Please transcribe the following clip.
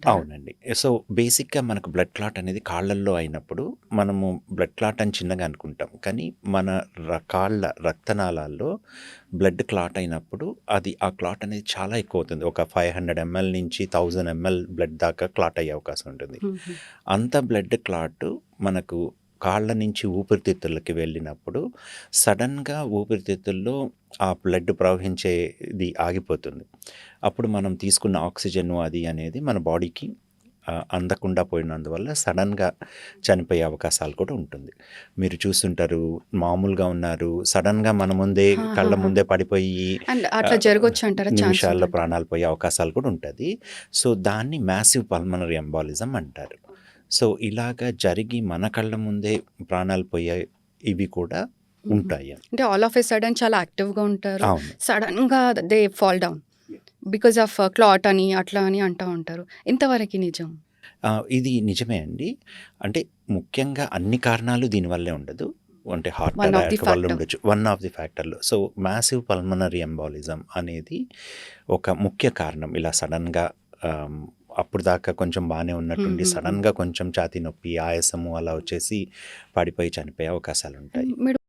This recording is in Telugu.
అంటారా? అవునండి. సో, బేసిక్‌గా మనకు బ్లడ్ క్లాట్ అనేది కాళ్ళల్లో అయినప్పుడు, మనము బ్లడ్ క్లాట్ అని చిన్నగా అనుకుంటాం. కానీ మన కాళ్ళ రక్తనాళాల్లో బ్లడ్ క్లాట్ అయినప్పుడు ఆ క్లాట్ అనేది చాలా ఎక్కువవుతుంది. ఒక 500 ఎంఎల్ నుంచి 1000 ఎంఎల్ బ్లడ్ దాకా క్లాట్ అయ్యే అవకాశం ఉంటుంది. హుహు. అంత బ్లడ్ క్లాట్ మనకు కాళ్ళ నుంచి ఊపిరితిత్తులకి వెళ్ళినప్పుడు సడన్‌గా ఊపిరితిత్తుల్లో ఆ బ్లడ్ ప్రవహించేది ఆగిపోతుంది. అప్పుడు మనం తీసుకున్న ఆక్సిజన్ అది అనేది మన బాడీకి అందకుండా పోయినందువల్ల సడన్‌గా చనిపోయే అవకాశాలు కూడా ఉంటుంది. మీరు చూస్తుంటారు, మామూలుగా ఉన్నారు, సడన్‌గా మన ముందే కళ్ళ ఆహాహా! ముందే పడిపోయి అండ్ అట్లా జరగొచ్చంటారా? ఛాన్స్ నిమిషాల్లో ఉందంటారా? ప్రాణాలు పోయే అవకాశాలు కూడా ఉంటది. సో, దాన్ని మ్యాసివ్ పల్మనరీ ఎంబాలిజం అంటారు. సో, ఇలాగ జరిగి మన కళ్ళ ముందే ప్రాణాలు పోయే ఇవి కూడా హుహు. ఉంటాయి. అంటే ఆల్ ఆఫ్ ఎ సడెన్ చాలా యాక్టివ్‌గా ఉంటారు. అవును. సడెన్‌గా they fall down. Because of clot అని, అట్లా అని అంటా ఉంటారు. ఎంతవరకి నిజం? ఇది నిజమే అండి. అంటే ముఖ్యంగా అన్ని కారణాలు దీనివల్లే ఉండదు. అంటే heart one of the attack వల్ల ఫ్యాక్టర్. ఉండొచ్చు. వన్ ఆఫ్ ది ఫ్యాక్టర్‌లో. సో, మాసివ్ పల్మనరీ ఎంబాలిజం అనేది ఒక ముఖ్య కారణం. ఇలా సడెన్‌గా ఆహ్, అప్పటిదాకా కొంచెం బానే ఉన్నట్టుండి హుహుహు. సడెన్‌గా కొంచెం ఛాతీ నొప్పి, ఆయాసము అలా వచ్చేసి పడిపోయి చనిపోయే అవకాశాలుంటాయి. మీరు